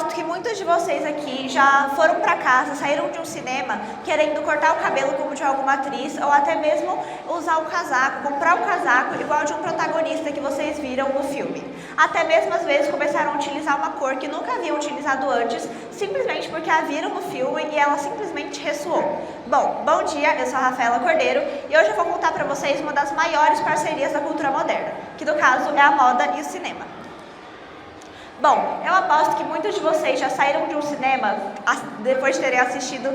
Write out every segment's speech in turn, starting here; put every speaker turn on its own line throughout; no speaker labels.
aposto que muitos de vocês aqui já foram para casa, saíram de um cinema querendo cortar o cabelo como de alguma atriz ou até mesmo usar um casaco, comprar um casaco igual de um protagonista que vocês viram no filme. Até mesmo às vezes começaram a utilizar uma cor que nunca haviam utilizado antes, simplesmente porque a viram no filme e ela simplesmente ressoou. Bom dia, eu sou a Rafaela Cordeiro e hoje eu vou contar para vocês uma das maiores parcerias da cultura moderna, que no caso é a moda e o cinema. Bom, eu aposto que muitos de vocês já saíram de um cinema depois de terem assistido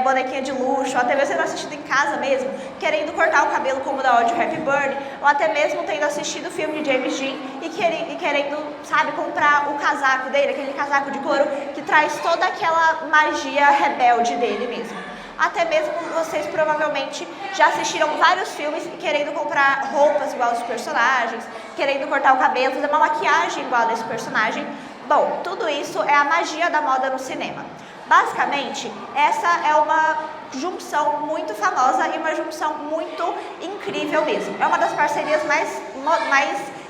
Bonequinha de Luxo, ou até mesmo tendo assistido em casa mesmo, querendo cortar o cabelo como da Audrey Hepburn, ou até mesmo tendo assistido o filme de James Dean e querendo, sabe, comprar o casaco dele, aquele casaco de couro que traz toda aquela magia rebelde dele mesmo. Até mesmo vocês provavelmente já assistiram vários filmes querendo comprar roupas igual aos personagens, querendo cortar o cabelo, fazer uma maquiagem igual desse personagem. Bom, tudo isso é a magia da moda no cinema. Basicamente, essa é uma junção muito famosa e uma junção muito incrível mesmo. É uma das parcerias mais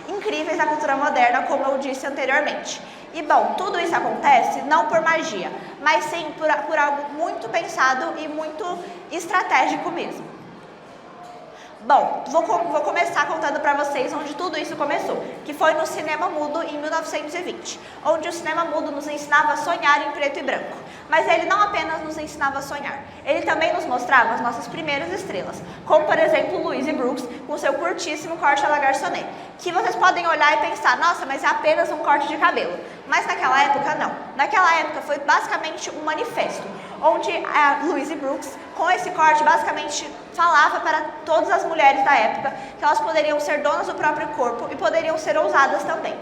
incríveis da cultura moderna, como eu disse anteriormente. E bom, tudo isso acontece não por magia, mas sim por algo muito pensado e muito estratégico mesmo. Bom, vou começar contando para vocês onde tudo isso começou, que foi no cinema mudo em 1920, onde o cinema mudo nos ensinava a sonhar em preto e branco. Mas ele não apenas nos ensinava a sonhar, ele também nos mostrava as nossas primeiras estrelas, como por exemplo Louise Brooks com seu curtíssimo corte à la garçonnet, que vocês podem olhar e pensar, nossa, mas é apenas um corte de cabelo. Mas naquela época não. Naquela época foi basicamente um manifesto, onde a Louise Brooks, com esse corte, basicamente falava para todas as mulheres da época que elas poderiam ser donas do próprio corpo e poderiam ser ousadas também.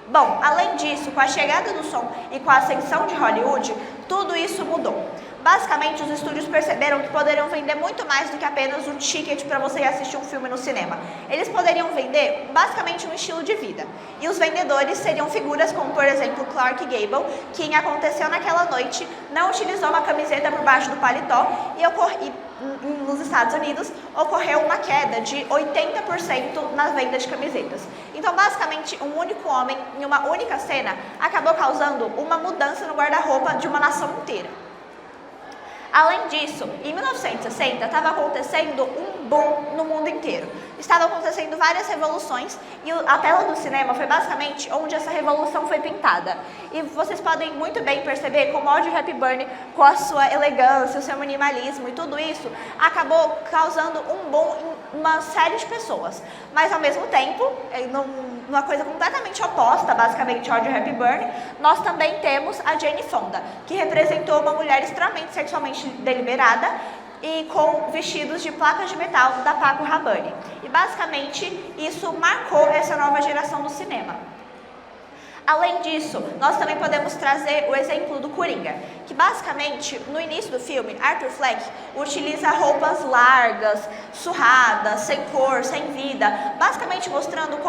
Bom, além disso, com a chegada do som e com a ascensão de Hollywood, tudo isso mudou. Basicamente, os estúdios perceberam que poderiam vender muito mais do que apenas um ticket para você ir assistir um filme no cinema. Eles poderiam vender basicamente um estilo de vida. E os vendedores seriam figuras como, por exemplo, Clark Gable, que em Aconteceu Naquela Noite não utilizou uma camiseta por baixo do paletó e nos Estados Unidos ocorreu uma queda de 80% na venda de camisetas. Então, basicamente, um único homem em uma única cena acabou causando uma mudança no guarda-roupa de uma nação inteira. Além disso, em 1960 estava acontecendo um boom no mundo inteiro. Estavam acontecendo várias revoluções e a tela do cinema foi basicamente onde essa revolução foi pintada. E vocês podem muito bem perceber como Audrey Hepburn, com a sua elegância, o seu minimalismo e tudo isso, acabou causando um boom em uma série de pessoas. Mas ao mesmo tempo, numa coisa completamente oposta, basicamente, a Audrey Hepburn, nós também temos a Jane Fonda, que representou uma mulher extremamente sexualmente deliberada e com vestidos de placas de metal da Paco Rabanne. E basicamente isso marcou essa nova geração do cinema. Além disso, nós também podemos trazer o exemplo do Coringa, que basicamente, no início do filme, Arthur Fleck utiliza roupas largas, surradas, sem cor, sem vida, basicamente mostrando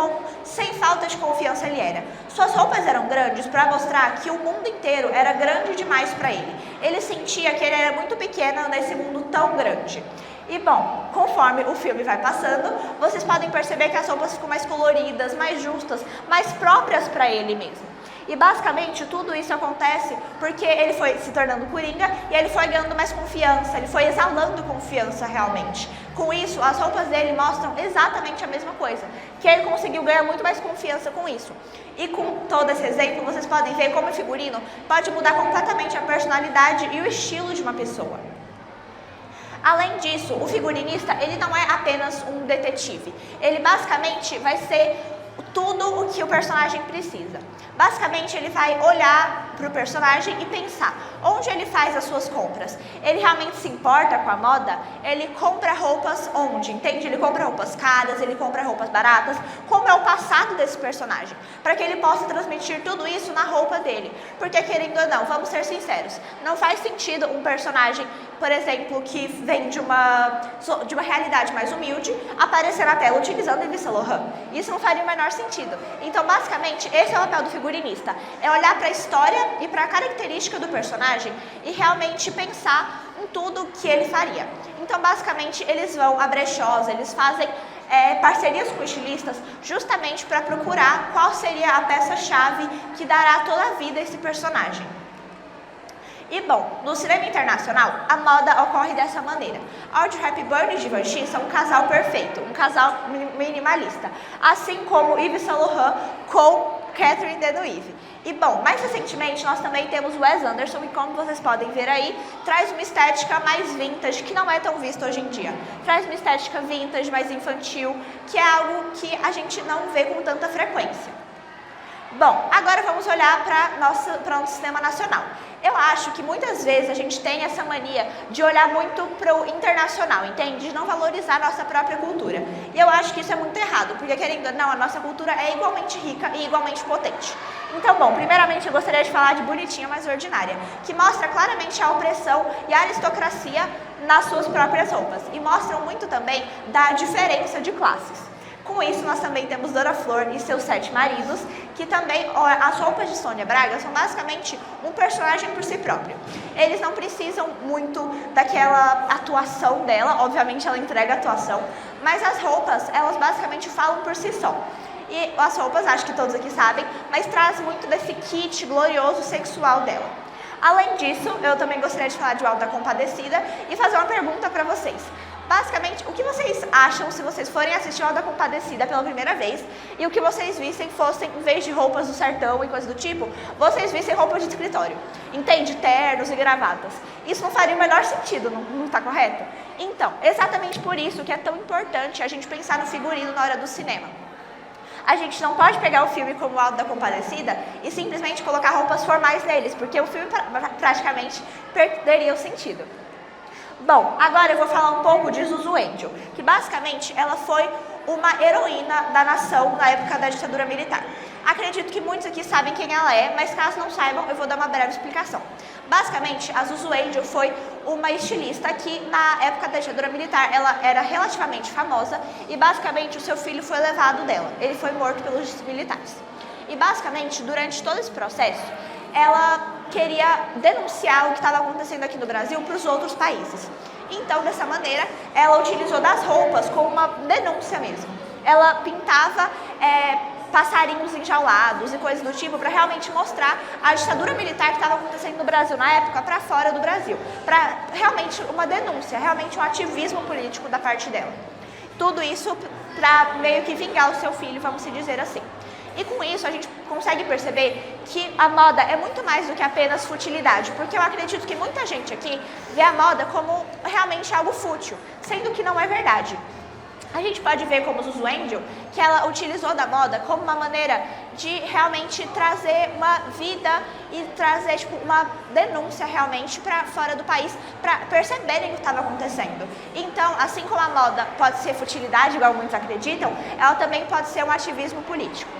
sem falta de confiança ele era. Suas roupas eram grandes para mostrar que o mundo inteiro era grande demais para ele. Ele sentia que ele era muito pequeno nesse mundo tão grande. E bom, conforme o filme vai passando, vocês podem perceber que as roupas ficam mais coloridas, mais justas, mais próprias para ele mesmo. E basicamente tudo isso acontece porque ele foi se tornando Coringa e ele foi ganhando mais confiança, ele foi exalando confiança realmente. Com isso, as roupas dele mostram exatamente a mesma coisa, que ele conseguiu ganhar muito mais confiança com isso. E com todo esse exemplo, vocês podem ver como o figurino pode mudar completamente a personalidade e o estilo de uma pessoa. Além disso, o figurinista, ele não é apenas um detetive. Ele basicamente vai ser tudo o que o personagem precisa. Basicamente, ele vai olhar para o personagem e pensar onde ele faz as suas compras. Ele realmente se importa com a moda? Ele compra roupas onde? Entende? Ele compra roupas caras, ele compra roupas baratas. Como é o passado desse personagem? Para que ele possa transmitir tudo isso na roupa dele. Porque, querendo ou não, vamos ser sinceros, não faz sentido um personagem, por exemplo, que vem de uma realidade mais humilde, aparecer na tela utilizando Yves Saint Laurent. Isso não faria o menor sentido. Então, basicamente, esse é o papel do figurinista. É olhar para a história e para a característica do personagem e realmente pensar em tudo que ele faria. Então, basicamente, eles vão a brechós, eles fazem parcerias com estilistas justamente para procurar qual seria a peça-chave que dará toda a vida a esse personagem. E bom, no cinema internacional, a moda ocorre dessa maneira. Audrey Hepburn e Givenchy são um casal perfeito, um casal minimalista, assim como Yves Saint Laurent com Catherine Deneuve. E bom, mais recentemente nós também temos Wes Anderson e, como vocês podem ver aí, traz uma estética mais vintage, que não é tão vista hoje em dia. Traz uma estética vintage, mais infantil, que é algo que a gente não vê com tanta frequência. Bom, agora vamos olhar para o nosso cinema nacional. Eu acho que muitas vezes a gente tem essa mania de olhar muito para o internacional, entende? De não valorizar a nossa própria cultura. E eu acho que isso é muito errado, porque querendo ou não, a nossa cultura é igualmente rica e igualmente potente. Então, bom, primeiramente eu gostaria de falar de Bonitinha Mas Ordinária, que mostra claramente a opressão e a aristocracia nas suas próprias roupas. E mostram muito também da diferença de classes. Com isso, nós também temos Dona Flor e seus 7 maridos, que também, as roupas de Sônia Braga são basicamente um personagem por si próprio. Eles não precisam muito daquela atuação dela, obviamente ela entrega atuação, mas as roupas, elas basicamente falam por si só. E as roupas, acho que todos aqui sabem, mas traz muito desse kit glorioso sexual dela. Além disso, eu também gostaria de falar de O Auto da Compadecida e fazer uma pergunta para vocês. Basicamente, o que vocês acham se vocês forem assistir o Auto da Compadecida pela primeira vez e o que vocês vissem fossem, em vez de roupas do sertão e coisas do tipo, vocês vissem roupas de escritório? Entende? Ternos e gravatas. Isso não faria o menor sentido, não está correto? Então, exatamente por isso que é tão importante a gente pensar no figurino na hora do cinema. A gente não pode pegar o filme como o Auto da Compadecida e simplesmente colocar roupas formais neles, porque o filme praticamente perderia o sentido. Bom, agora eu vou falar um pouco de Zuzu Angel, que basicamente ela foi uma heroína da nação na época da ditadura militar. Acredito que muitos aqui sabem quem ela é, mas caso não saibam, eu vou dar uma breve explicação. Basicamente, a Zuzu Angel foi uma estilista que, na época da ditadura militar, ela era relativamente famosa e, basicamente, o seu filho foi levado dela. Ele foi morto pelos militares. E, basicamente, durante todo esse processo, ela queria denunciar o que estava acontecendo aqui no Brasil para os outros países. Então, dessa maneira, ela utilizou das roupas como uma denúncia mesmo. Ela pintava passarinhos enjaulados e coisas do tipo para realmente mostrar a ditadura militar que estava acontecendo no Brasil na época para fora do Brasil. Para realmente uma denúncia, realmente um ativismo político da parte dela. Tudo isso para meio que vingar o seu filho, vamos se dizer assim. E com isso a gente consegue perceber que a moda é muito mais do que apenas futilidade, porque eu acredito que muita gente aqui vê a moda como realmente algo fútil, sendo que não é verdade. A gente pode ver como Zuzu Angel, que ela utilizou da moda como uma maneira de realmente trazer uma vida e trazer uma denúncia realmente para fora do país, para perceberem o que estava acontecendo. Então, assim como a moda pode ser futilidade, igual muitos acreditam, ela também pode ser um ativismo político.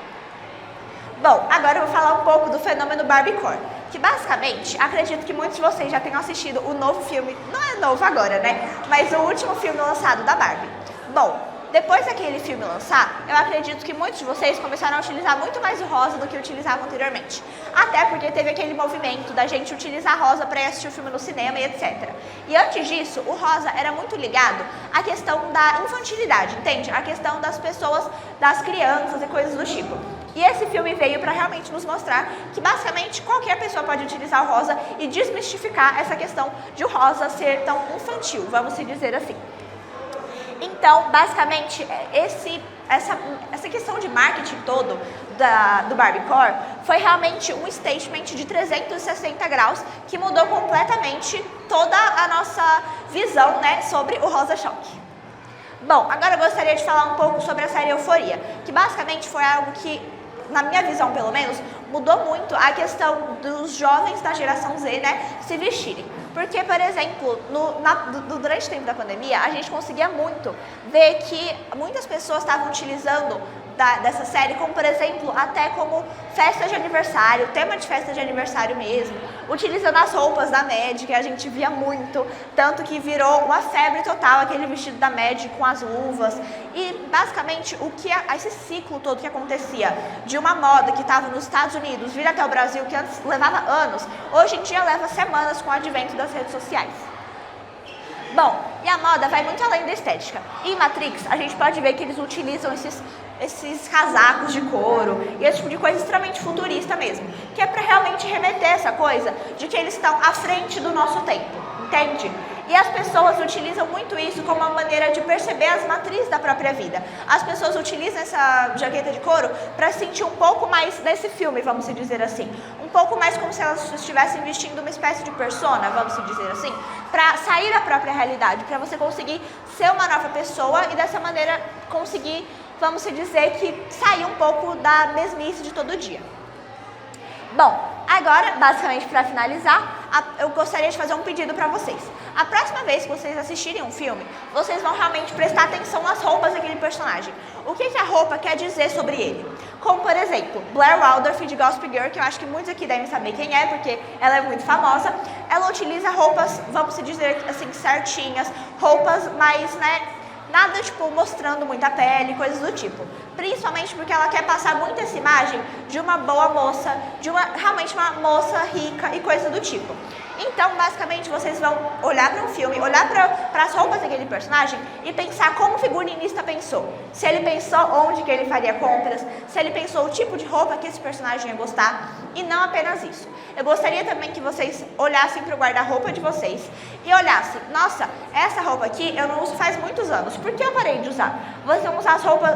Bom, agora eu vou falar um pouco do fenômeno Barbiecore, que basicamente, acredito que muitos de vocês já tenham assistido o novo filme, não é novo agora, né? Mas o último filme lançado da Barbie. Bom, depois daquele filme lançar, eu acredito que muitos de vocês começaram a utilizar muito mais o rosa do que utilizavam anteriormente. Até porque teve aquele movimento da gente utilizar rosa para assistir o filme no cinema e etc. E antes disso, o rosa era muito ligado à questão da infantilidade, entende? A questão das pessoas, das crianças e coisas do tipo. E esse filme veio para realmente nos mostrar que basicamente qualquer pessoa pode utilizar o rosa e desmistificar essa questão de o rosa ser tão infantil, vamos se dizer assim. Então, basicamente, essa questão de marketing todo do Barbiecore foi realmente um statement de 360 graus que mudou completamente toda a nossa visão, né, sobre o rosa choque. Bom, agora eu gostaria de falar um pouco sobre a série Euforia, que basicamente foi algo que, na minha visão pelo menos, mudou muito a questão dos jovens da geração Z, né, se vestirem. Porque, por exemplo, durante o tempo da pandemia, a gente conseguia muito ver que muitas pessoas estavam utilizando dessa série como, por exemplo, até como festa de aniversário, tema de festa de aniversário mesmo, utilizando as roupas da Mad, que a gente via muito, tanto que virou uma febre total aquele vestido da Mad com as luvas. E, basicamente, esse ciclo todo que acontecia de uma moda que estava nos Estados Unidos vir até o Brasil, que antes levava anos, hoje em dia leva semanas com o advento das redes sociais. Bom, e a moda vai muito além da estética. Em Matrix, a gente pode ver que eles utilizam esses casacos de couro e esse tipo de coisa extremamente futurista mesmo, que é para realmente remeter essa coisa de que eles estão à frente do nosso tempo, entende? E as pessoas utilizam muito isso como uma maneira de perceber as matrizes da própria vida. As pessoas utilizam essa jaqueta de couro para sentir um pouco mais desse filme, vamos dizer assim. Um pouco mais como se elas estivessem vestindo uma espécie de persona, vamos dizer assim, para sair da própria realidade, para você conseguir ser uma nova pessoa e dessa maneira conseguir, vamos dizer, que sair um pouco da mesmice de todo dia. Bom, agora, basicamente para finalizar, eu gostaria de fazer um pedido para vocês. A próxima vez que vocês assistirem um filme, vocês vão realmente prestar atenção nas roupas daquele personagem. O que a roupa quer dizer sobre ele? Como, por exemplo, Blair Waldorf de Gossip Girl, que eu acho que muitos aqui devem saber quem é, porque ela é muito famosa. Ela utiliza roupas, vamos dizer assim, certinhas, roupas mais, nada tipo mostrando muita pele, coisas do tipo. Principalmente porque ela quer passar muito essa imagem de uma boa moça, de realmente uma moça rica e coisa do tipo. Então, basicamente, vocês vão olhar para um filme, olhar para as roupas daquele personagem e pensar como o figurinista pensou. Se ele pensou onde que ele faria compras, se ele pensou o tipo de roupa que esse personagem ia gostar, e não apenas isso. Eu gostaria também que vocês olhassem para o guarda-roupa de vocês e olhassem, nossa, essa roupa aqui eu não uso faz muitos anos, por que eu parei de usar?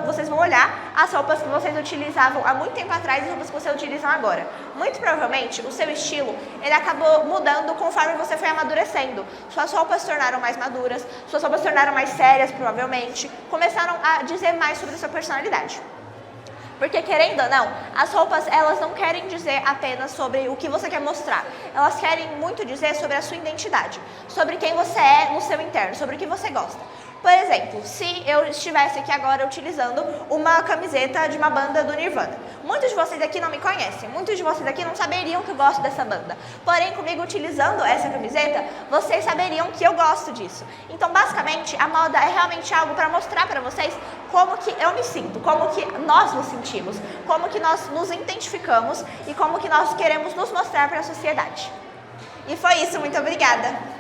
Vocês vão olhar as roupas que vocês utilizavam há muito tempo atrás e as roupas que vocês utilizam agora. Muito provavelmente, o seu estilo, ele acabou mudando conforme você foi amadurecendo. Suas roupas se tornaram mais maduras, suas roupas se tornaram mais sérias, provavelmente. Começaram a dizer mais sobre a sua personalidade. Porque, querendo ou não, as roupas, elas não querem dizer apenas sobre o que você quer mostrar. Elas querem muito dizer sobre a sua identidade, sobre quem você é no seu interno, sobre o que você gosta. Por exemplo, se eu estivesse aqui agora utilizando uma camiseta de uma banda do Nirvana. Muitos de vocês aqui não me conhecem, muitos de vocês aqui não saberiam que eu gosto dessa banda. Porém, comigo utilizando essa camiseta, vocês saberiam que eu gosto disso. Então, basicamente, a moda é realmente algo para mostrar para vocês como que eu me sinto, como que nós nos sentimos, como que nós nos identificamos e como que nós queremos nos mostrar para a sociedade. E foi isso, muito obrigada!